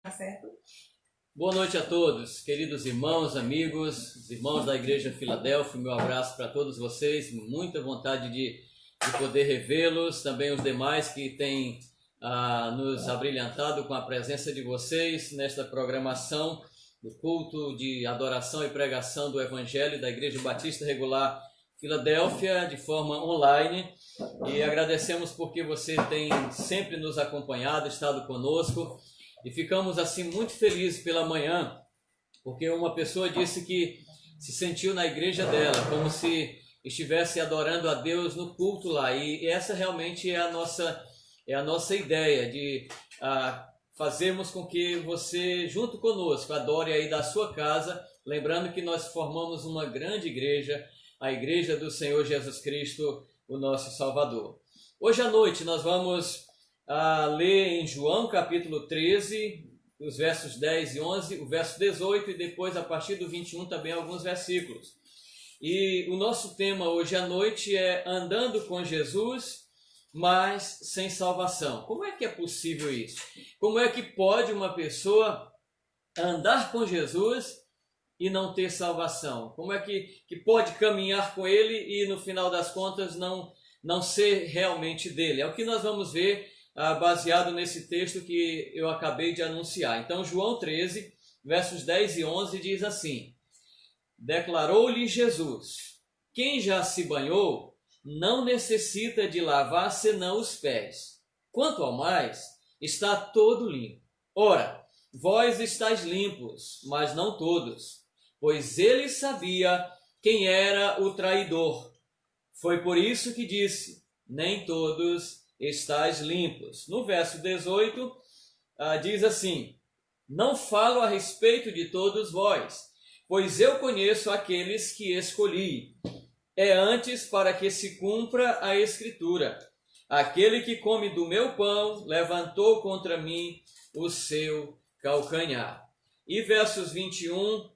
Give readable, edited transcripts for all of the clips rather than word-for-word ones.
Tá certo? Boa noite a todos, queridos irmãos, amigos, os irmãos da Igreja Filadélfia. Meu abraço para todos vocês, muita vontade de poder revê-los, também os demais que têm nos abrilhantado com a presença de vocês nesta programação do culto de adoração e pregação do Evangelho da Igreja Batista Regular Filadélfia, de forma online. E agradecemos porque você tem sempre nos acompanhado, estado conosco. E ficamos assim muito felizes pela manhã, porque uma pessoa disse que se sentiu na igreja dela, como se estivesse adorando a Deus no culto lá. E essa realmente é a nossa ideia, de fazermos com que você, junto conosco, adore aí da sua casa, lembrando que nós formamos uma grande igreja, a Igreja do Senhor Jesus Cristo, o nosso Salvador. Hoje à noite nós vamos ler em João capítulo 13, os versos 10 e 11, o verso 18 e depois a partir do 21 também alguns versículos. E o nosso tema hoje à noite é andando com Jesus, mas sem salvação. Como é que é possível isso? Como é que pode uma pessoa andar com Jesus e não ter salvação? Como é que pode caminhar com ele e no final das contas não ser realmente dele? É o que nós vamos ver baseado nesse texto que eu acabei de anunciar. Então, João 13, versos 10 e 11 diz assim: declarou-lhe Jesus: quem já se banhou não necessita de lavar senão os pés. Quanto ao mais, está todo limpo. Ora, vós estáis limpos, mas não todos, pois ele sabia quem era o traidor. Foi por isso que disse: nem todos estáis limpos. No verso 18, diz assim: não falo a respeito de todos vós, pois eu conheço aqueles que escolhi. É antes para que se cumpra a Escritura: aquele que come do meu pão levantou contra mim o seu calcanhar. E versos 21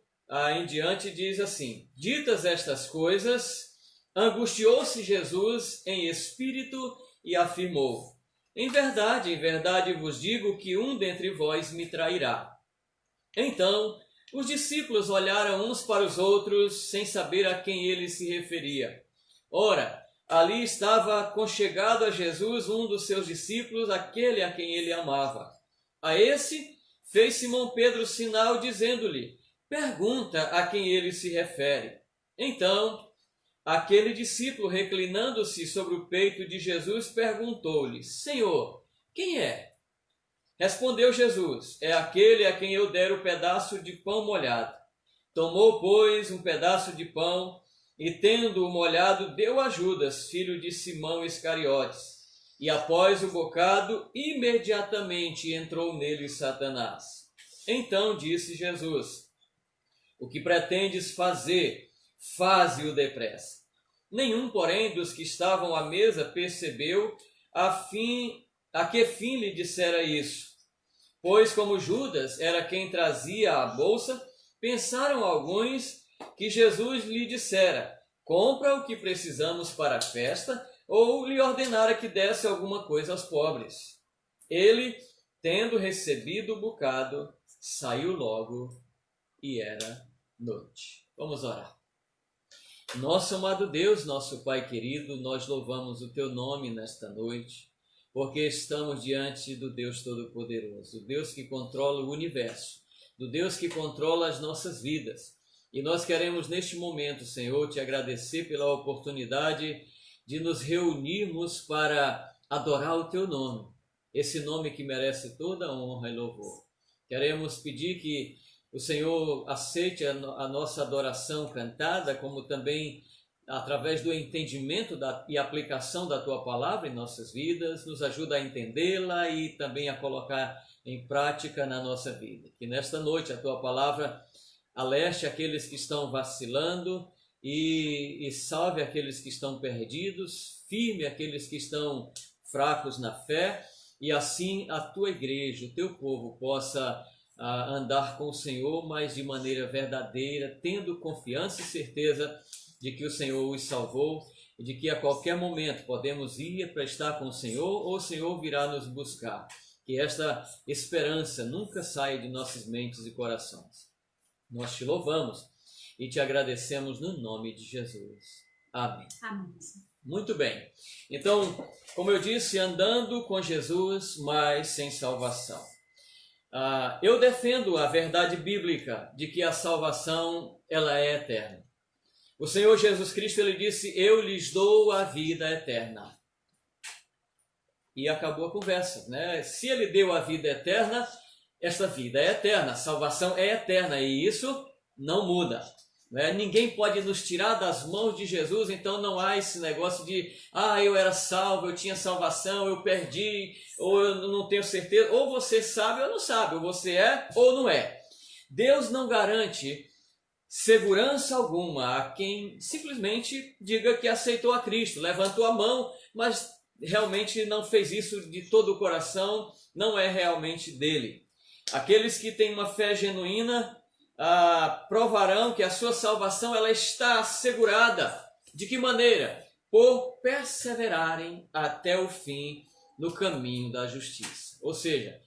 em diante diz assim: ditas estas coisas, angustiou-se Jesus em espírito e afirmou: em verdade vos digo que um dentre vós me trairá. Então os discípulos olharam uns para os outros, sem saber a quem ele se referia. Ora, ali estava conchegado a Jesus um dos seus discípulos, aquele a quem ele amava. A esse fez Simão Pedro sinal, dizendo-lhe: pergunta a quem ele se refere. Então aquele discípulo, reclinando-se sobre o peito de Jesus, perguntou-lhe: Senhor, quem é? Respondeu Jesus: é aquele a quem eu der o pedaço de pão molhado. Tomou, pois, um pedaço de pão e, tendo-o molhado, deu a Judas, filho de Simão Iscariotes. E após o bocado, imediatamente entrou nele Satanás. Então disse Jesus: o que pretendes fazer, faze-o depressa. Nenhum, porém, dos que estavam à mesa percebeu a que fim lhe dissera isso. Pois, como Judas era quem trazia a bolsa, pensaram alguns que Jesus lhe dissera: compra o que precisamos para a festa, ou lhe ordenara que desse alguma coisa aos pobres. Ele, tendo recebido o bocado, saiu logo, e era noite. Vamos orar. Nosso amado Deus, nosso Pai querido, nós louvamos o Teu nome nesta noite, porque estamos diante do Deus Todo-Poderoso, do Deus que controla o universo, do Deus que controla as nossas vidas. E nós queremos neste momento, Senhor, Te agradecer pela oportunidade de nos reunirmos para adorar o Teu nome, esse nome que merece toda honra e louvor. Queremos pedir que o Senhor aceite a nossa adoração cantada, como também através do entendimento e aplicação da Tua Palavra em nossas vidas, nos ajuda a entendê-la e também a colocar em prática na nossa vida. Que nesta noite a Tua Palavra alerte aqueles que estão vacilando e salve aqueles que estão perdidos, firme aqueles que estão fracos na fé, e assim a Tua igreja, o Teu povo possa andar com o Senhor, mas de maneira verdadeira, tendo confiança e certeza de que o Senhor os salvou e de que a qualquer momento podemos ir para estar com o Senhor ou o Senhor virá nos buscar. Que esta esperança nunca saia de nossas mentes e corações. Nós te louvamos e te agradecemos no nome de Jesus. Amém. Amém. Muito bem. Então, como eu disse, andando com Jesus, mas sem salvação. Eu defendo a verdade bíblica de que a salvação ela é eterna. O Senhor Jesus Cristo, ele disse: eu lhes dou a vida eterna. E acabou a conversa, né? Se ele deu a vida eterna, essa vida é eterna, a salvação é eterna e isso não muda. Né? Ninguém pode nos tirar das mãos de Jesus, então não há esse negócio de eu era salvo, eu tinha salvação, eu perdi, ou eu não tenho certeza. Ou você sabe ou não sabe, ou você é ou não é. Deus não garante segurança alguma a quem simplesmente diga que aceitou a Cristo, levantou a mão, mas realmente não fez isso de todo o coração, não é realmente dele. Aqueles que têm uma fé genuína provarão que a sua salvação ela está assegurada. De que maneira? Por perseverarem até o fim no caminho da justiça. Ou seja,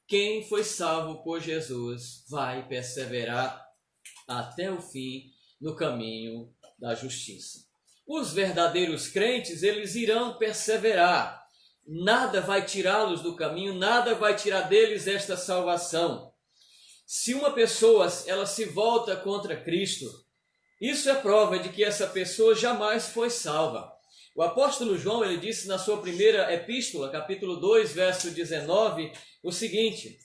quem foi salvo por Jesus vai perseverar até o fim no caminho da justiça. Os verdadeiros crentes, eles irão perseverar. Nada vai tirá-los do caminho, nada vai tirar deles esta salvação. Se uma pessoa ela se volta contra Cristo, isso é prova de que essa pessoa jamais foi salva. O apóstolo João, ele disse na sua primeira epístola, capítulo 2, verso 19, o seguinte: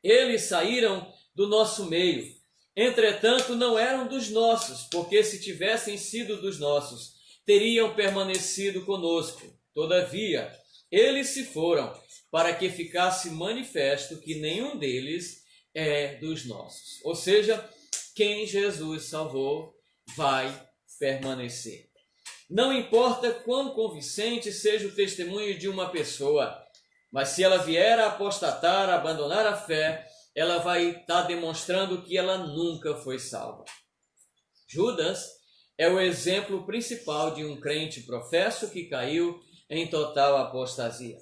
eles saíram do nosso meio, entretanto não eram dos nossos, porque se tivessem sido dos nossos, teriam permanecido conosco. Todavia, eles se foram, para que ficasse manifesto que nenhum deles é dos nossos. Ou seja, quem Jesus salvou vai permanecer. Não importa quão convincente seja o testemunho de uma pessoa, mas se ela vier a apostatar, a abandonar a fé, ela vai estar demonstrando que ela nunca foi salva. Judas é o exemplo principal de um crente professo que caiu em total apostasia.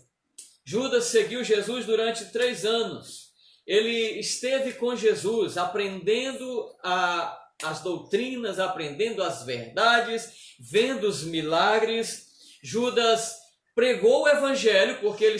Judas seguiu Jesus durante 3 anos. Ele esteve com Jesus, aprendendo as doutrinas, aprendendo as verdades, vendo os milagres. Judas pregou o evangelho, porque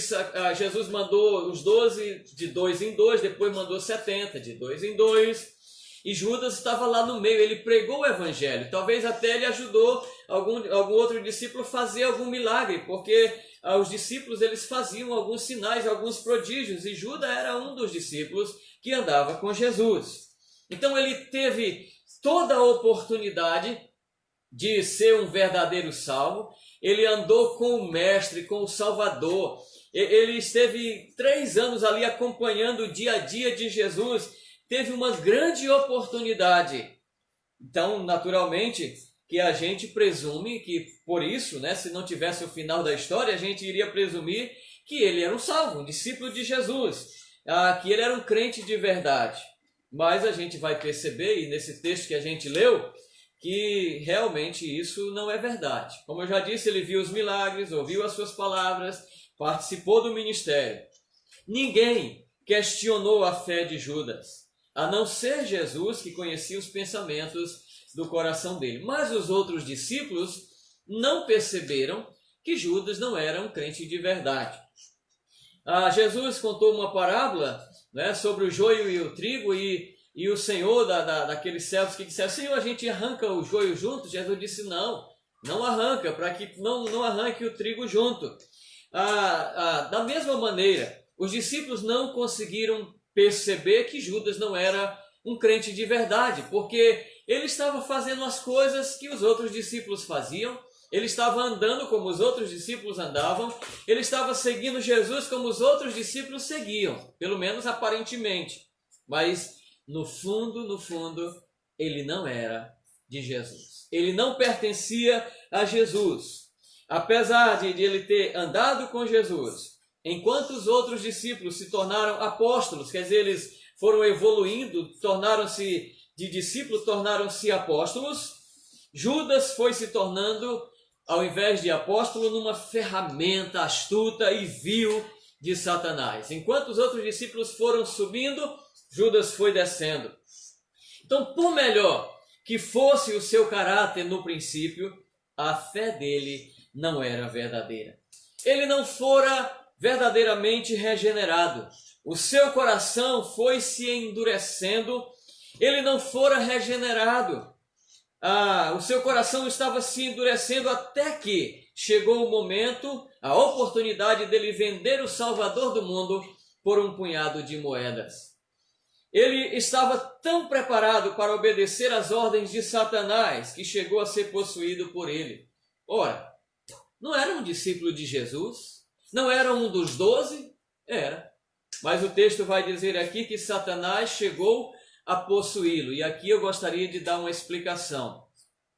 Jesus mandou os 12 de 2 em 2, depois mandou 70 de 2 em 2. E Judas estava lá no meio, ele pregou o evangelho. Talvez até ele ajudou algum outro discípulo a fazer algum milagre, porque os discípulos eles faziam alguns sinais, alguns prodígios, e Judas era um dos discípulos que andava com Jesus. Então ele teve toda a oportunidade de ser um verdadeiro salvo. Ele andou com o Mestre, com o Salvador. Ele esteve 3 anos ali acompanhando o dia a dia de Jesus. Teve uma grande oportunidade. Então, naturalmente, que a gente presume que, por isso, né, se não tivesse o final da história, a gente iria presumir que ele era um salvo, um discípulo de Jesus, que ele era um crente de verdade. Mas a gente vai perceber, e nesse texto que a gente leu, que realmente isso não é verdade. Como eu já disse, ele viu os milagres, ouviu as suas palavras, participou do ministério. Ninguém questionou a fé de Judas, a não ser Jesus, que conhecia os pensamentos do coração dele. Mas os outros discípulos não perceberam que Judas não era um crente de verdade. Jesus contou uma parábola, né, sobre o joio e o trigo, e o Senhor daqueles servos que disseram: Senhor, a gente arranca o joio junto? Jesus disse: não arranca, para que não arranque o trigo junto. Da mesma maneira, os discípulos não conseguiram perceber que Judas não era um crente de verdade, porque ele estava fazendo as coisas que os outros discípulos faziam, ele estava andando como os outros discípulos andavam, ele estava seguindo Jesus como os outros discípulos seguiam, pelo menos aparentemente, mas no fundo, ele não era de Jesus, ele não pertencia a Jesus. Apesar de ele ter andado com Jesus, enquanto os outros discípulos se tornaram apóstolos, quer dizer, eles foram evoluindo, tornaram-se de discípulos, tornaram-se apóstolos, Judas foi se tornando, ao invés de apóstolo, numa ferramenta astuta e vil de Satanás. Enquanto os outros discípulos foram subindo, Judas foi descendo. Então, por melhor que fosse o seu caráter no princípio, a fé dele não era verdadeira. Ele não fora verdadeiramente regenerado. O seu coração foi se endurecendo. Ele não fora regenerado. O seu coração estava se endurecendo até que chegou o momento, a oportunidade dele vender o Salvador do mundo por um punhado de moedas. Ele estava tão preparado para obedecer às ordens de Satanás que chegou a ser possuído por ele. Ora, não era um discípulo de Jesus? Não era um dos 12? Era. Mas o texto vai dizer aqui que Satanás chegou a possuí-lo. E aqui eu gostaria de dar uma explicação.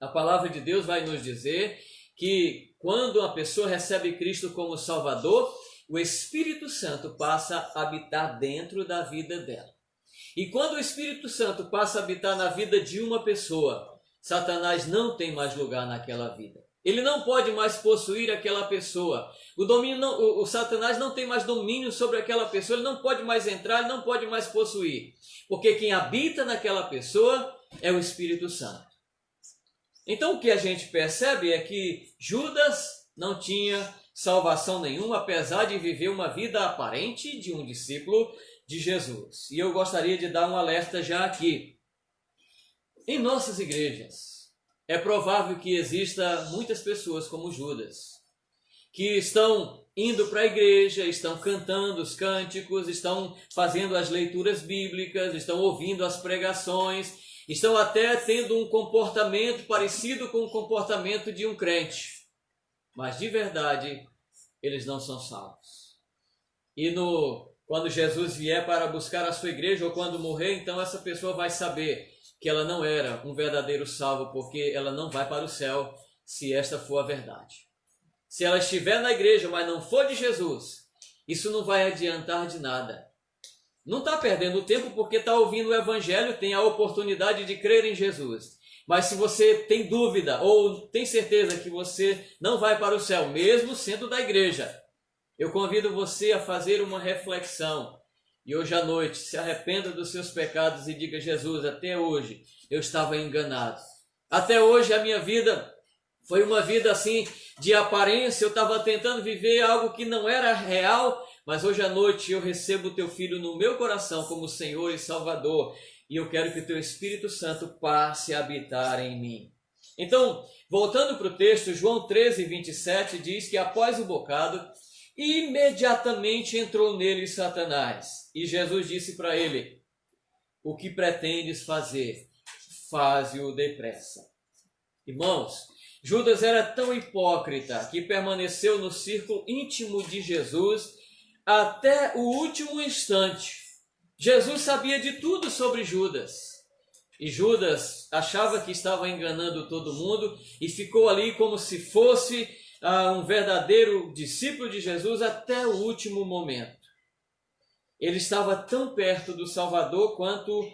A palavra de Deus vai nos dizer que quando uma pessoa recebe Cristo como Salvador, o Espírito Santo passa a habitar dentro da vida dela. E quando o Espírito Santo passa a habitar na vida de uma pessoa, Satanás não tem mais lugar naquela vida. Ele não pode mais possuir aquela pessoa. O Satanás não tem mais domínio sobre aquela pessoa, ele não pode mais entrar, ele não pode mais possuir. Porque quem habita naquela pessoa é o Espírito Santo. Então o que a gente percebe é que Judas não tinha salvação nenhuma, apesar de viver uma vida aparente de um discípulo de Jesus. E eu gostaria de dar um alerta já aqui. Em nossas igrejas, é provável que exista muitas pessoas como Judas, que estão indo para a igreja, estão cantando os cânticos, estão fazendo as leituras bíblicas, estão ouvindo as pregações, estão até tendo um comportamento parecido com o comportamento de um crente. Mas de verdade, eles não são salvos. E quando Jesus vier para buscar a sua igreja, ou quando morrer, então essa pessoa vai saber que ela não era um verdadeiro salvo, porque ela não vai para o céu se esta for a verdade. Se ela estiver na igreja, mas não for de Jesus, isso não vai adiantar de nada. Não está perdendo tempo porque está ouvindo o Evangelho, tem a oportunidade de crer em Jesus. Mas se você tem dúvida ou tem certeza que você não vai para o céu, mesmo sendo da igreja, eu convido você a fazer uma reflexão. E hoje à noite, se arrependa dos seus pecados e diga: Jesus, até hoje eu estava enganado. Até hoje a minha vida foi uma vida assim de aparência, eu estava tentando viver algo que não era real, mas hoje à noite eu recebo o teu Filho no meu coração como Senhor e Salvador, e eu quero que o teu Espírito Santo passe a habitar em mim. Então, voltando para o texto, João 13, 27 diz que após o bocado, imediatamente entrou nele Satanás, e Jesus disse para ele: o que pretendes fazer? Faze-o depressa. Irmãos, Judas era tão hipócrita que permaneceu no círculo íntimo de Jesus até o último instante. Jesus sabia de tudo sobre Judas. E Judas achava que estava enganando todo mundo e ficou ali como se fosse um verdadeiro discípulo de Jesus até o último momento. Ele estava tão perto do Salvador quanto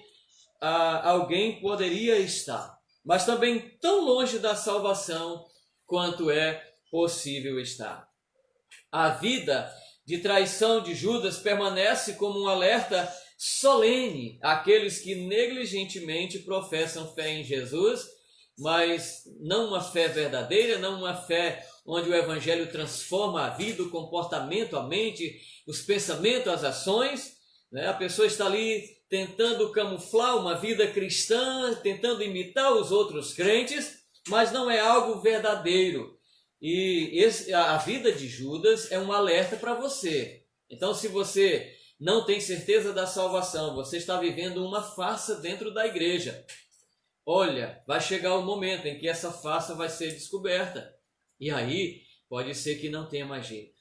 alguém poderia estar, mas também tão longe da salvação quanto é possível estar. A vida de traição de Judas permanece como um alerta solene àqueles que negligentemente professam fé em Jesus, mas não uma fé verdadeira, não uma fé onde o Evangelho transforma a vida, o comportamento, a mente, os pensamentos, as ações. A pessoa está ali tentando camuflar uma vida cristã, tentando imitar os outros crentes, mas não é algo verdadeiro. E a vida de Judas é um alerta para você. Então, se você não tem certeza da salvação, você está vivendo uma farsa dentro da igreja. Olha, vai chegar o momento em que essa farsa vai ser descoberta. E aí, pode ser que não tenha mais jeito.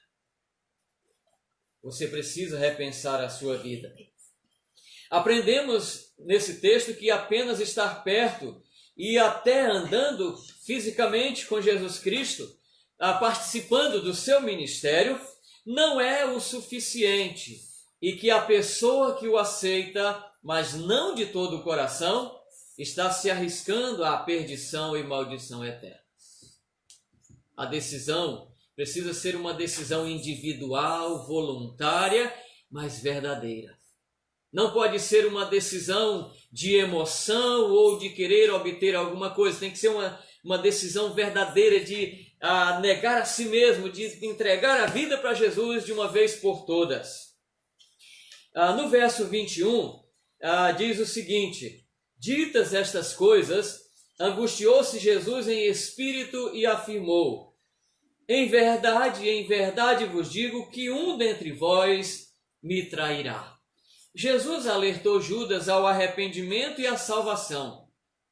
Você precisa repensar a sua vida. Aprendemos nesse texto que apenas estar perto e até andando fisicamente com Jesus Cristo, participando do seu ministério, não é o suficiente. E que a pessoa que o aceita, mas não de todo o coração, está se arriscando à perdição e maldição eterna. A decisão Precisa ser uma decisão individual, voluntária, mas verdadeira. Não pode ser uma decisão de emoção ou de querer obter alguma coisa. Tem que ser uma decisão verdadeira de negar a si mesmo, de entregar a vida para Jesus de uma vez por todas. No verso 21, diz o seguinte: ditas estas coisas, angustiou-se Jesus em espírito e afirmou: em verdade vos digo que um dentre vós me trairá. Jesus alertou Judas ao arrependimento e à salvação,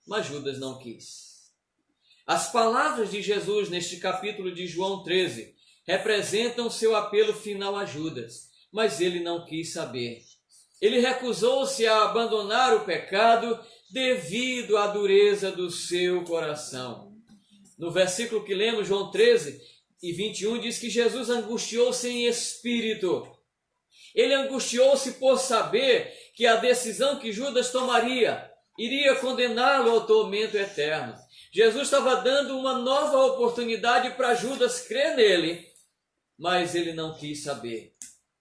mas Judas não quis. As palavras de Jesus neste capítulo de João 13 representam seu apelo final a Judas, mas ele não quis saber. Ele recusou-se a abandonar o pecado devido à dureza do seu coração. No versículo que lemos, João 13 e 21, diz que Jesus angustiou-se em espírito. Ele angustiou-se por saber que a decisão que Judas tomaria iria condená-lo ao tormento eterno. Jesus estava dando uma nova oportunidade para Judas crer nele, mas ele não quis saber.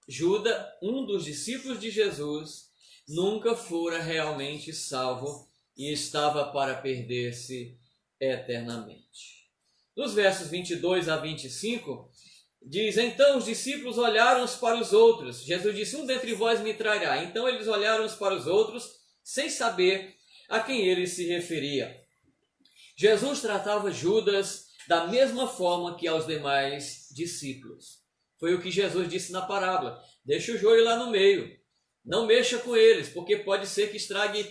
Judas, um dos discípulos de Jesus, nunca fora realmente salvo e estava para perder-se eternamente. Nos versos 22 a 25, diz: então os discípulos olharam uns para os outros. Jesus disse: um dentre vós me trairá. Então eles olharam uns para os outros, sem saber a quem ele se referia. Jesus tratava Judas da mesma forma que aos demais discípulos. Foi o que Jesus disse na parábola: deixa o joio lá no meio, não mexa com eles, porque pode ser que estrague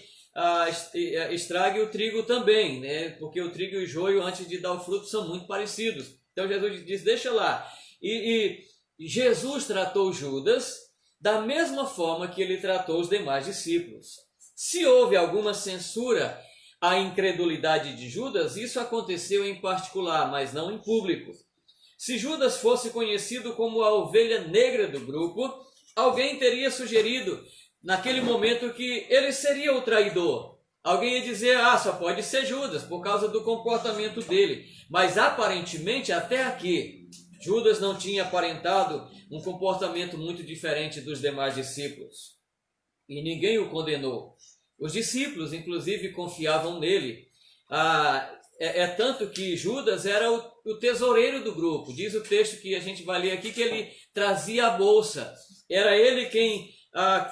o trigo também, né? Porque o trigo e o joio, antes de dar o fruto, são muito parecidos. Então Jesus disse: deixa lá. E Jesus tratou Judas da mesma forma que ele tratou os demais discípulos. Se houve alguma censura à incredulidade de Judas, isso aconteceu em particular, mas não em público. Se Judas fosse conhecido como a ovelha negra do grupo, alguém teria sugerido naquele momento que ele seria o traidor. Alguém ia dizer: só pode ser Judas por causa do comportamento dele. Mas aparentemente, até aqui, Judas não tinha aparentado um comportamento muito diferente dos demais discípulos. E ninguém o condenou. Os discípulos, inclusive, confiavam nele. Tanto que Judas era o tesoureiro do grupo. Diz o texto que a gente vai ler aqui que ele trazia a bolsa. Era ele quem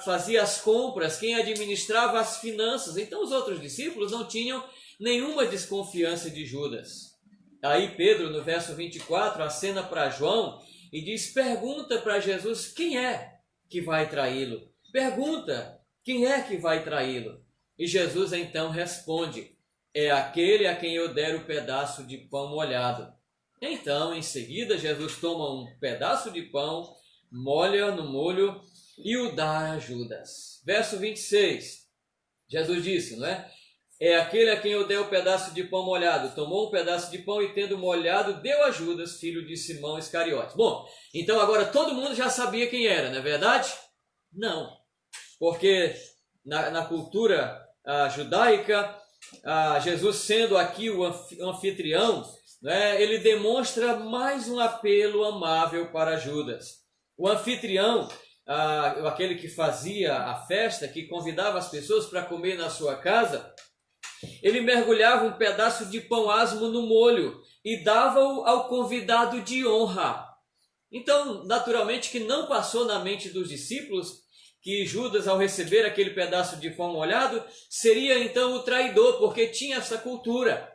fazia as compras, quem administrava as finanças. Então os outros discípulos não tinham nenhuma desconfiança de Judas. Aí Pedro, no verso 24, acena para João e diz: pergunta para Jesus quem é que vai traí-lo. Pergunta quem é que vai traí-lo. E Jesus então responde: é aquele a quem eu der o pedaço de pão molhado. Então, em seguida, Jesus toma um pedaço de pão, molha no molho e o dá a Judas. Verso 26, Jesus disse, não é? É aquele a quem eu dei o pedaço de pão molhado. Tomou um pedaço de pão e, tendo molhado, deu a Judas, filho de Simão Iscariotes. Bom, então agora todo mundo já sabia quem era, não é verdade? Não, porque na cultura judaica, Jesus sendo aqui o anfitrião, né, ele demonstra mais um apelo amável para Judas. O anfitrião, aquele que fazia a festa, que convidava as pessoas para comer na sua casa, ele mergulhava um pedaço de pão asmo no molho e dava-o ao convidado de honra. Então, naturalmente que não passou na mente dos discípulos que Judas, ao receber aquele pedaço de pão molhado, seria então o traidor, porque tinha essa cultura.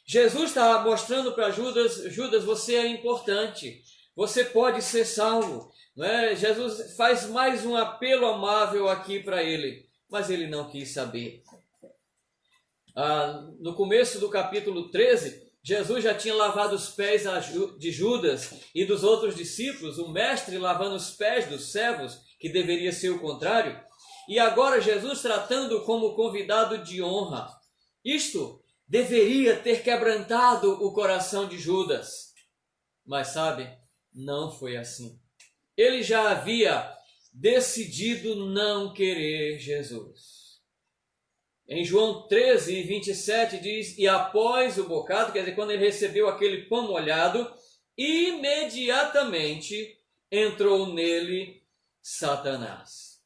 Jesus está mostrando para Judas: Judas, você é importante, você pode ser salvo. Não é? Jesus faz mais um apelo amável aqui para ele, mas ele não quis saber. No começo do capítulo 13, Jesus já tinha lavado os pés de Judas e dos outros discípulos, o mestre lavando os pés dos servos, que deveria ser o contrário, e agora Jesus tratando como convidado de honra. Isto deveria ter quebrantado o coração de Judas, mas sabe, não foi assim. Ele já havia decidido não querer Jesus. Em João 13, 27 diz: e após o bocado, quer dizer, quando ele recebeu aquele pão molhado, imediatamente entrou nele Satanás.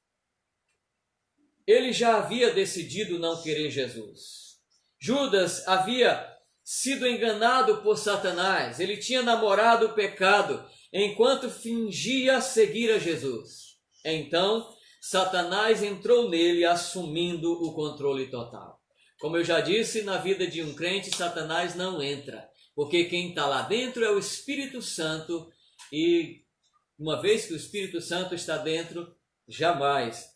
Ele já havia decidido não querer Jesus. Judas havia sido enganado por Satanás. Ele tinha namorado o pecado enquanto fingia seguir a Jesus. Então, Satanás entrou nele assumindo o controle total. Como eu já disse, na vida de um crente, Satanás não entra, porque quem está lá dentro é o Espírito Santo, e uma vez que o Espírito Santo está dentro, jamais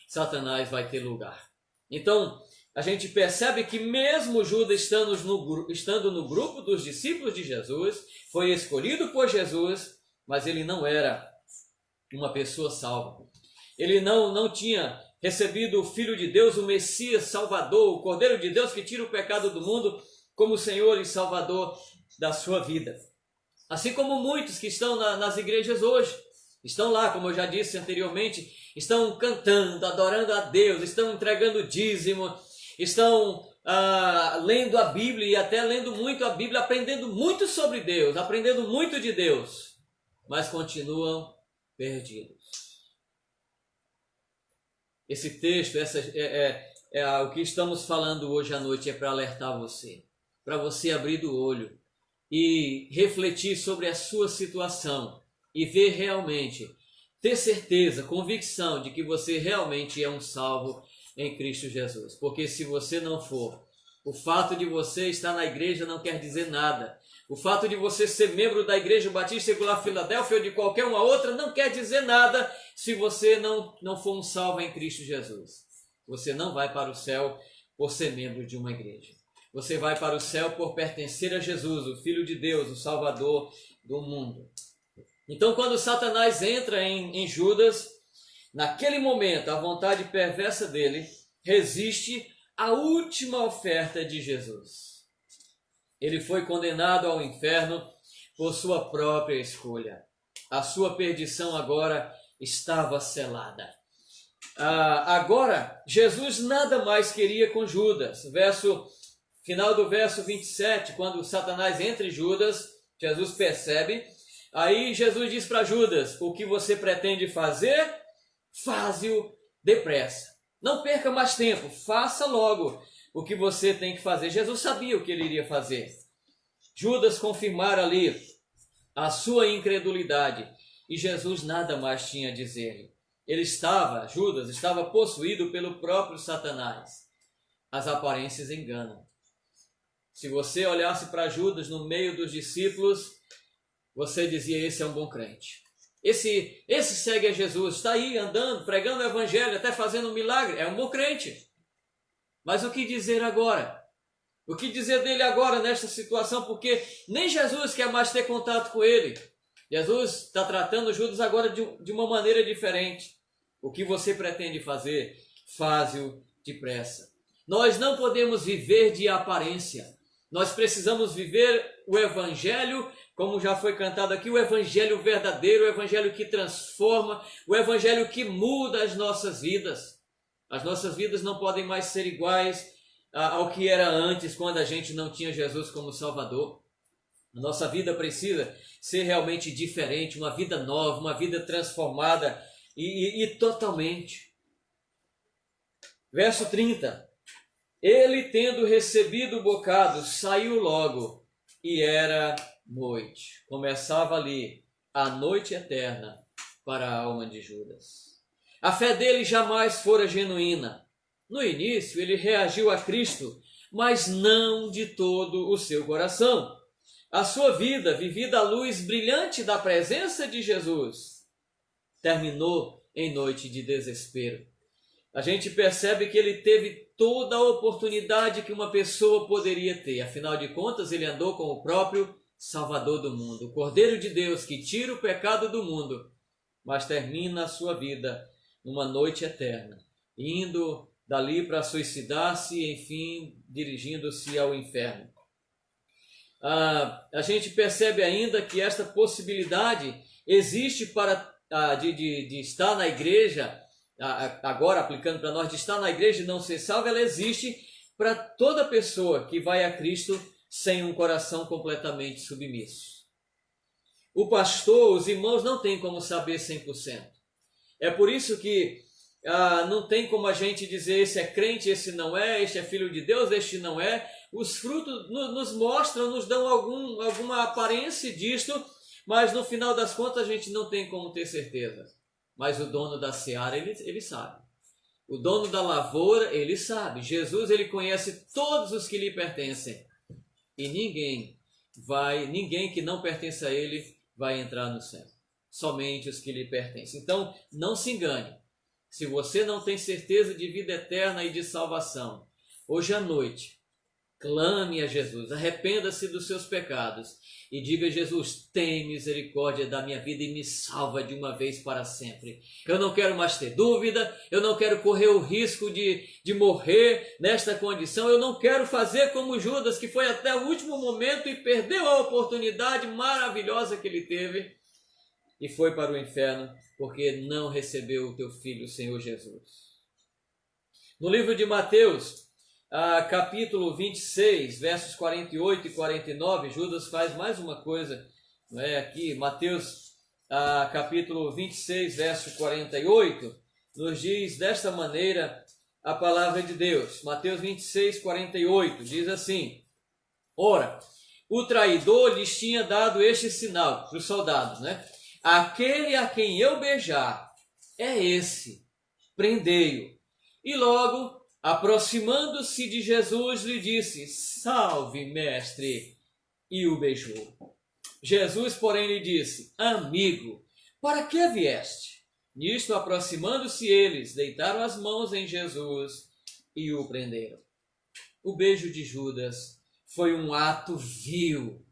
Satanás vai ter lugar. Então, a gente percebe que mesmo Judas estando no grupo dos discípulos de Jesus, foi escolhido por Jesus, mas ele não era uma pessoa salva. Ele não tinha recebido o Filho de Deus, o Messias Salvador, o Cordeiro de Deus que tira o pecado do mundo, como Senhor e Salvador da sua vida. Assim como muitos que estão nas igrejas hoje, estão lá, como eu já disse anteriormente, estão cantando, adorando a Deus, estão entregando dízimo, estão lendo a Bíblia e até lendo muito a Bíblia, aprendendo muito sobre Deus, aprendendo muito de Deus, mas continuam perdidos. Esse texto, o que estamos falando hoje à noite é para alertar você, para você abrir o olho e refletir sobre a sua situação e ver realmente, ter certeza, convicção de que você realmente é um salvo em Cristo Jesus. Porque se você não for, o fato de você estar na igreja não quer dizer nada. O fato de você ser membro da Igreja Batista Secular Filadélfia ou de qualquer uma outra não quer dizer nada se você não for um salvo em Cristo Jesus. Você não vai para o céu por ser membro de uma igreja. Você vai para o céu por pertencer a Jesus, o Filho de Deus, o Salvador do mundo. Então, quando Satanás entra em Judas, naquele momento, a vontade perversa dele resiste à última oferta de Jesus. Ele foi condenado ao inferno por sua própria escolha. A sua perdição agora estava selada. Agora, Jesus nada mais queria com Judas. Final do verso 27, quando Satanás entra em Judas, Jesus percebe. Aí Jesus diz para Judas: o que você pretende fazer, faze-o depressa. Não perca mais tempo, faça logo o que você tem que fazer. Jesus sabia o que ele iria fazer. Judas confirmara ali a sua incredulidade e Jesus nada mais tinha a dizer. Judas estava possuído pelo próprio Satanás. As aparências enganam. Se você olhasse para Judas no meio dos discípulos, você dizia: esse é um bom crente. Esse segue a Jesus, está aí andando, pregando o evangelho, até fazendo um milagre, é um bom crente. Mas o que dizer agora? O que dizer dele agora nesta situação? Porque nem Jesus quer mais ter contato com ele. Jesus está tratando Judas agora de uma maneira diferente. O que você pretende fazer, faze-o depressa. Nós não podemos viver de aparência. Nós precisamos viver o evangelho, como já foi cantado aqui, o evangelho verdadeiro, o evangelho que transforma, o evangelho que muda as nossas vidas. As nossas vidas não podem mais ser iguais ao que era antes, quando a gente não tinha Jesus como Salvador. A nossa vida precisa ser realmente diferente, uma vida nova, uma vida transformada e totalmente. Verso 30. Ele, tendo recebido o bocado, saiu logo, e era noite. Começava ali a noite eterna para a alma de Judas. A fé dele jamais fora genuína. No início ele reagiu a Cristo, mas não de todo o seu coração. A sua vida, vivida à luz brilhante da presença de Jesus, terminou em noite de desespero. A gente percebe que ele teve toda a oportunidade que uma pessoa poderia ter. Afinal de contas, ele andou com o próprio Salvador do mundo, o Cordeiro de Deus que tira o pecado do mundo, mas termina a sua vida numa noite eterna, indo dali para suicidar-se e, enfim, dirigindo-se ao inferno. A gente percebe ainda que esta possibilidade existe de estar na igreja. Agora, aplicando para nós, de estar na igreja e não ser salvo, ela existe para toda pessoa que vai a Cristo sem um coração completamente submisso. o pastor, os irmãos não têm como saber 100%. É por isso que não tem como a gente dizer esse é crente, esse não é, este é filho de Deus, este não é. Os frutos nos mostram, nos dão alguma aparência disto, mas no final das contas a gente não tem como ter certeza. Mas o dono da seara, ele sabe. O dono da lavoura, ele sabe. Jesus, ele conhece todos os que lhe pertencem. E ninguém que não pertence a ele vai entrar no céu. Somente os que lhe pertencem. Então, não se engane. Se você não tem certeza de vida eterna e de salvação, hoje à noite, clame a Jesus, arrependa-se dos seus pecados e diga: Jesus, tem misericórdia da minha vida e me salva de uma vez para sempre. Eu não quero mais ter dúvida, eu não quero correr o risco de morrer nesta condição, eu não quero fazer como Judas, que foi até o último momento e perdeu a oportunidade maravilhosa que ele teve e foi para o inferno porque não recebeu o teu filho, o Senhor Jesus. No livro de Mateus, capítulo 26, versos 48 e 49, Judas faz mais uma coisa, não é? Aqui, Mateus, capítulo 26, verso 48, nos diz desta maneira a palavra de Deus. Mateus 26, 48, diz assim: ora, o traidor lhes tinha dado este sinal para os soldados, né? Aquele a quem eu beijar é esse, prendei-o. E logo, aproximando-se de Jesus, lhe disse: salve, mestre, e o beijou. Jesus, porém, lhe disse: amigo, para que vieste? Nisto, aproximando-se eles, deitaram as mãos em Jesus e o prenderam. O beijo de Judas foi um ato vil,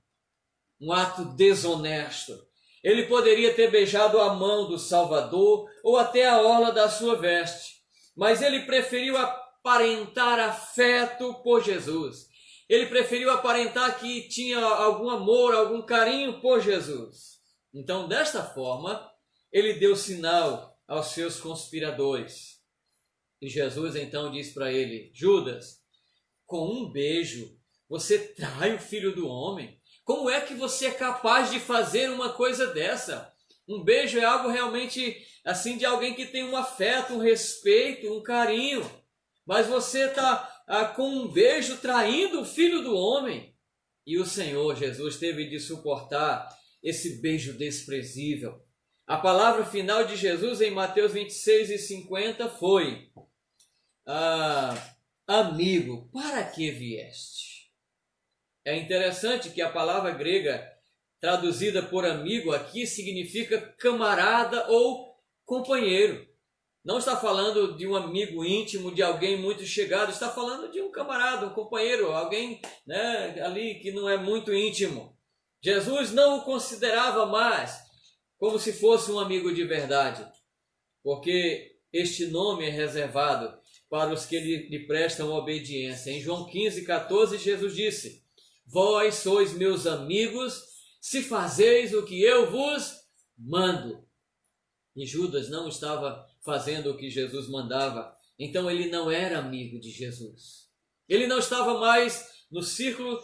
um ato desonesto. Ele poderia ter beijado a mão do Salvador ou até a orla da sua veste, mas ele preferiu aparentar afeto por Jesus. Ele preferiu aparentar que tinha algum amor, algum carinho por Jesus. Então, desta forma, ele deu sinal aos seus conspiradores. E Jesus então diz para ele: Judas, com um beijo você trai o Filho do Homem? Como é que você é capaz de fazer uma coisa dessa? Um beijo é algo realmente assim de alguém que tem um afeto, um respeito, um carinho. Mas você está com um beijo traindo o Filho do Homem. E o Senhor Jesus teve de suportar esse beijo desprezível. A palavra final de Jesus em Mateus 26 e 50 foi: amigo, para que vieste? É interessante que a palavra grega traduzida por amigo aqui significa camarada ou companheiro. Não está falando de um amigo íntimo, de alguém muito chegado, está falando de um camarada, um companheiro, alguém, né, ali que não é muito íntimo. Jesus não o considerava mais como se fosse um amigo de verdade, porque este nome é reservado para os que lhe prestam obediência. Em João 15, 14, Jesus disse: vós sois meus amigos, se fazeis o que eu vos mando. E Judas não estava fazendo o que Jesus mandava, então ele não era amigo de Jesus. Ele não estava mais no círculo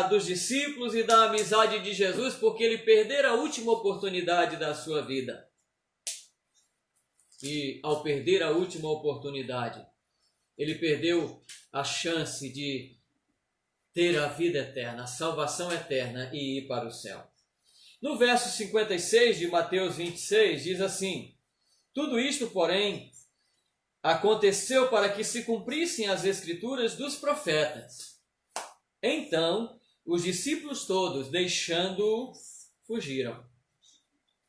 dos discípulos e da amizade de Jesus, porque ele perdera a última oportunidade da sua vida. E ao perder a última oportunidade, ele perdeu a chance de ter a vida eterna, a salvação eterna e ir para o céu. No verso 56 de Mateus 26 diz assim: tudo isto, porém, aconteceu para que se cumprissem as escrituras dos profetas. Então, os discípulos todos, deixando-o, fugiram.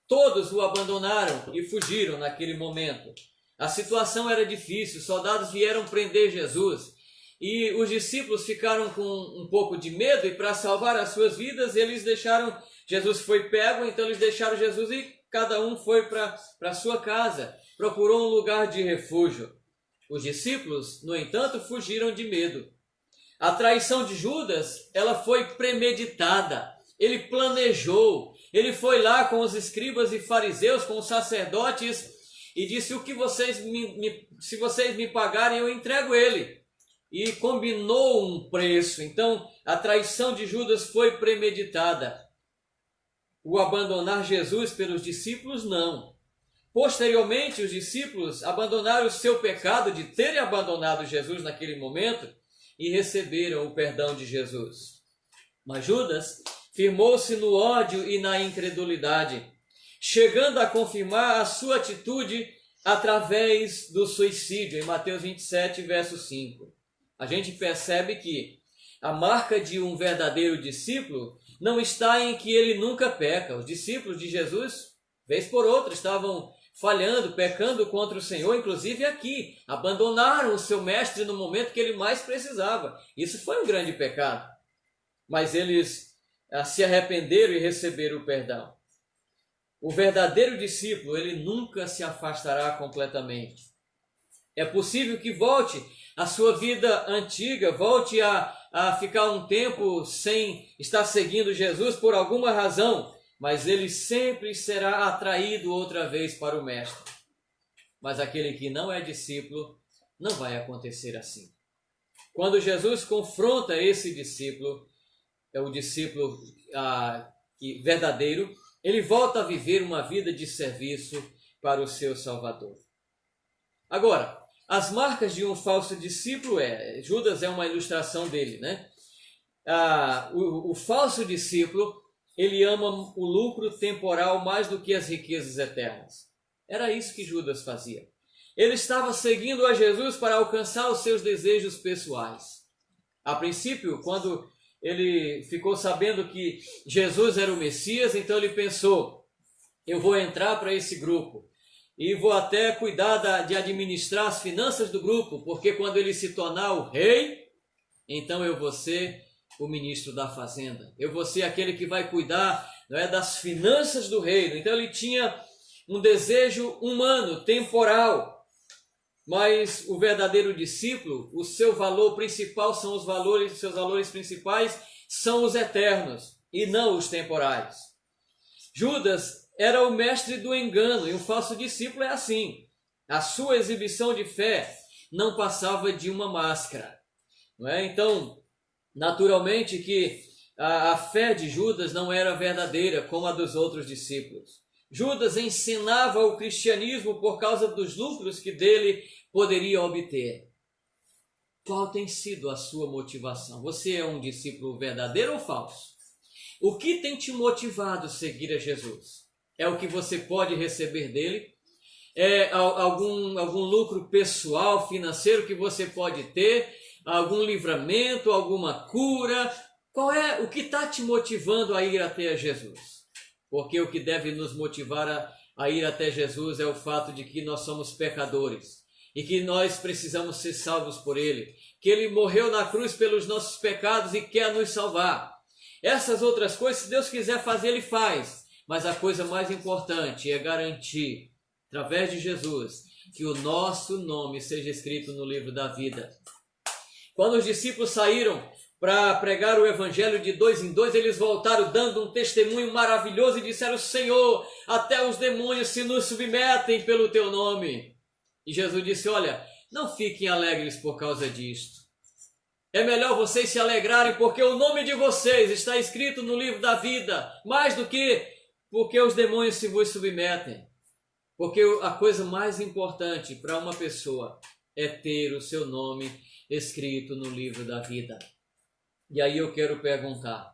Todos o abandonaram e fugiram naquele momento. A situação era difícil, os soldados vieram prender Jesus e os discípulos ficaram com um pouco de medo, e para salvar as suas vidas, eles deixaram, Jesus foi pego, então eles deixaram Jesus e cada um foi para a sua casa, procurou um lugar de refúgio. Os discípulos, no entanto, fugiram de medo. A traição de Judas, ela foi premeditada, ele planejou, ele foi lá com os escribas e fariseus, com os sacerdotes, e disse: o que se vocês me pagarem, eu entrego ele. E combinou um preço. Então, a traição de Judas foi premeditada. o abandonar Jesus pelos discípulos, não. Posteriormente, os discípulos abandonaram o seu pecado de terem abandonado Jesus naquele momento e receberam o perdão de Jesus. Mas Judas firmou-se no ódio e na incredulidade, chegando a confirmar a sua atitude através do suicídio, em Mateus 27, verso 5. A gente percebe que a marca de um verdadeiro discípulo não está em que ele nunca peca. Os discípulos de Jesus, vez por outra, estavam falhando, pecando contra o Senhor, inclusive aqui, abandonaram o seu mestre no momento que ele mais precisava. Isso foi um grande pecado, mas eles se arrependeram e receberam o perdão. O verdadeiro discípulo, ele nunca se afastará completamente. É possível que volte à sua vida antiga, volte a ficar um tempo sem estar seguindo Jesus por alguma razão, mas ele sempre será atraído outra vez para o Mestre. Mas aquele que não é discípulo, não vai acontecer assim. Quando Jesus confronta esse discípulo, é o discípulo verdadeiro, ele volta a viver uma vida de serviço para o seu Salvador. Agora, as marcas de um falso discípulo Judas é uma ilustração dele, né? O falso discípulo, ele ama o lucro temporal mais do que as riquezas eternas. Era isso que Judas fazia. Ele estava seguindo a Jesus para alcançar os seus desejos pessoais. A princípio, quando ele ficou sabendo que Jesus era o Messias, então ele pensou, eu vou entrar para esse grupo e vou até cuidar de administrar as finanças do grupo, porque quando ele se tornar o rei, então eu vou ser o ministro da fazenda. Eu vou ser aquele que vai cuidar, não é, das finanças do reino. Então ele tinha um desejo humano, temporal. Mas o verdadeiro discípulo, o seu valor principal são os seus valores principais são os eternos e não os temporais. Judas era o mestre do engano e um falso discípulo é assim. A sua exibição de fé não passava de uma máscara, não é? Então, naturalmente que a fé de Judas não era verdadeira como a dos outros discípulos. Judas ensinava o cristianismo por causa dos lucros que dele poderia obter. Qual tem sido a sua motivação? Você é um discípulo verdadeiro ou falso? O que tem te motivado a seguir a Jesus? É o que você pode receber dele? É algum lucro pessoal, financeiro que você pode ter? Algum livramento, alguma cura? Qual é o que está te motivando a ir até Jesus? Porque o que deve nos motivar a ir até Jesus é o fato de que nós somos pecadores e que nós precisamos ser salvos por Ele, que Ele morreu na cruz pelos nossos pecados e quer nos salvar. Essas outras coisas, se Deus quiser fazer, Ele faz, mas a coisa mais importante é garantir, através de Jesus, que o nosso nome seja escrito no livro da vida. Quando os discípulos saíram para pregar o evangelho de 2 em 2, eles voltaram dando um testemunho maravilhoso e disseram: Senhor, até os demônios se nos submetem pelo teu nome. E Jesus disse: olha, não fiquem alegres por causa disto. É melhor vocês se alegrarem porque o nome de vocês está escrito no livro da vida, mais do que porque os demônios se vos submetem. Porque a coisa mais importante para uma pessoa é ter o seu nome escrito no livro da vida. E aí eu quero perguntar,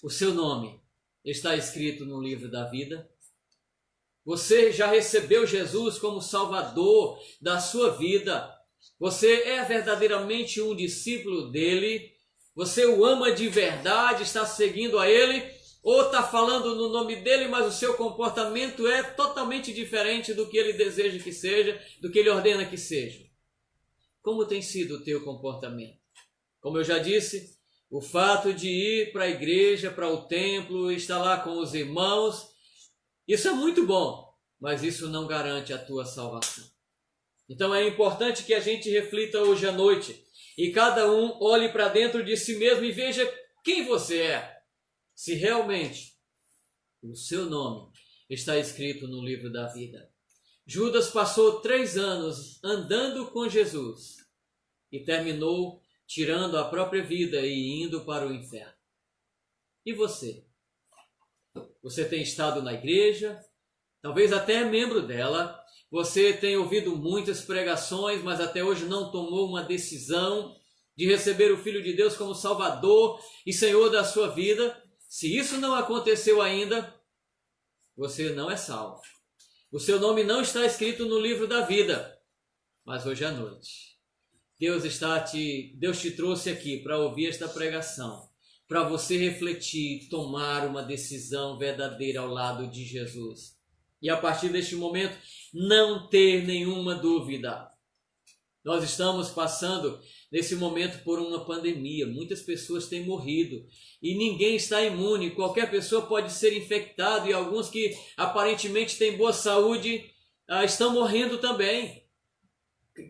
o seu nome está escrito no livro da vida? Você já recebeu Jesus como Salvador da sua vida? Você é verdadeiramente um discípulo dele? Você o ama de verdade, está seguindo a ele? Ou está falando no nome dele, mas o seu comportamento é totalmente diferente do que ele deseja que seja, do que ele ordena que seja? Como tem sido o teu comportamento? Como eu já disse, o fato de ir para a igreja, para o templo, estar lá com os irmãos, isso é muito bom, mas isso não garante a tua salvação. Então é importante que a gente reflita hoje à noite e cada um olhe para dentro de si mesmo e veja quem você é. Se realmente o seu nome está escrito no livro da vida. Judas passou 3 anos andando com Jesus e terminou tirando a própria vida e indo para o inferno. E você? Você tem estado na igreja, talvez até é membro dela. Você tem ouvido muitas pregações, mas até hoje não tomou uma decisão de receber o Filho de Deus como Salvador e Senhor da sua vida. Se isso não aconteceu ainda, você não é salvo. O seu nome não está escrito no livro da vida. Mas hoje à noite, Deus te trouxe aqui para ouvir esta pregação, para você refletir, tomar uma decisão verdadeira ao lado de Jesus. E a partir deste momento, não ter nenhuma dúvida. Nós estamos passando nesse momento por uma pandemia. Muitas pessoas têm morrido e ninguém está imune. Qualquer pessoa pode ser infectada e alguns que aparentemente têm boa saúde estão morrendo também.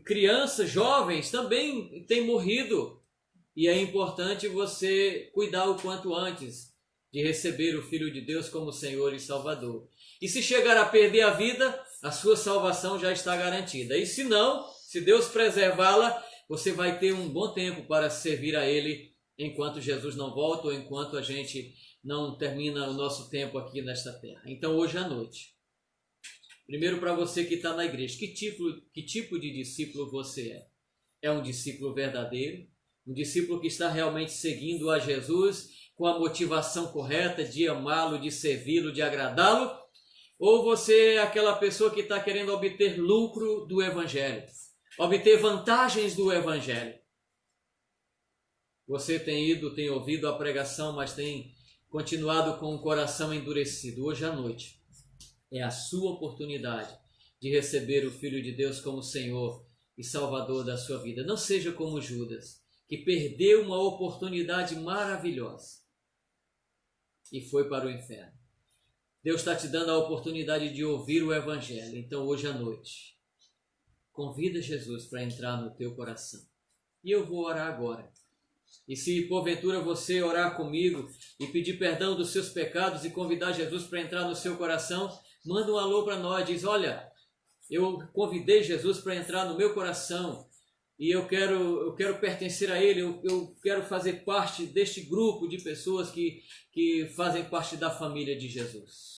Crianças, jovens também têm morrido. E é importante você cuidar o quanto antes de receber o Filho de Deus como Senhor e Salvador. E se chegar a perder a vida, a sua salvação já está garantida. E se não, se Deus preservá-la, você vai ter um bom tempo para servir a Ele enquanto Jesus não volta ou enquanto a gente não termina o nosso tempo aqui nesta terra. Então hoje à noite, primeiro para você que está na igreja, que tipo de discípulo você é? É um discípulo verdadeiro? Um discípulo que está realmente seguindo a Jesus com a motivação correta de amá-lo, de servi-lo, de agradá-lo? Ou você é aquela pessoa que está querendo obter lucro do Evangelho, obter vantagens do Evangelho? Você tem ouvido a pregação, mas tem continuado com o coração endurecido. Hoje à noite é a sua oportunidade de receber o Filho de Deus como Senhor e Salvador da sua vida. Não seja como Judas, que perdeu uma oportunidade maravilhosa e foi para o inferno. Deus está te dando a oportunidade de ouvir o Evangelho. Então hoje à noite, convida Jesus para entrar no teu coração. E eu vou orar agora. E se porventura você orar comigo e pedir perdão dos seus pecados e convidar Jesus para entrar no seu coração, manda um alô para nós, diz: olha, eu convidei Jesus para entrar no meu coração e eu quero pertencer a Ele, eu quero fazer parte deste grupo de pessoas que fazem parte da família de Jesus.